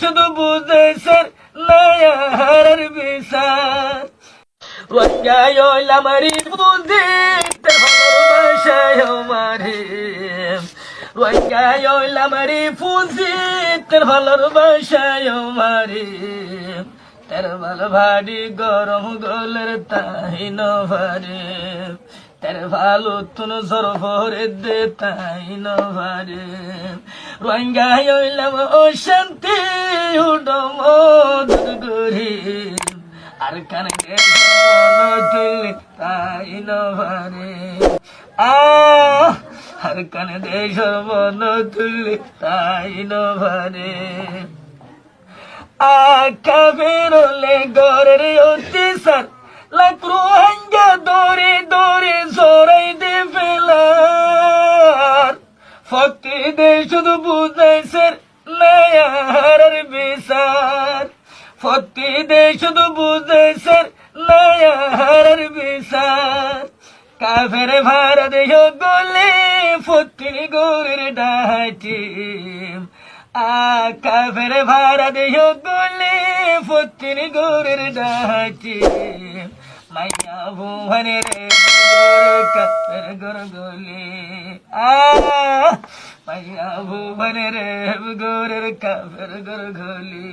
শুধু বুঝেছেন নায়ার বিচার আমারি বুদ্ধি ভালোবাসায় আমারে আমারি ফুজি তোর ভালোবাসায় আমারে তের ভালো ভারি গরম গলের তাই নভারে তের ভালো তুন জোর ভরে দে তাই নভারে রঙ্গাই হইলাম ও শান্তি উডম গরি আর কানে তুলি তাই নভারে আর কানে দেশ মন তুলি তাই নভারে আকা বেরোলে গরের অতি সার লাকড়ু হাঙ্গা দৌড়ে দৌড়ে জোরাই দে ফেলার ফক্তি দে শুধু বুঝাইছেন নায়ার বিচার ফক্তি দে শুধু বুঝাইছেন নায়ার বিচার কাফের ভাড়া দেহ গলে ফক্তি গোরের ডাহাটি কাফের ভাড়া দেহ গলে ফতির গোরের ডাকি মাইয়া ভুবনে রে কাফের গোর গলে মাইয়া ভুবনে রে গোরের কাফের গোর গলি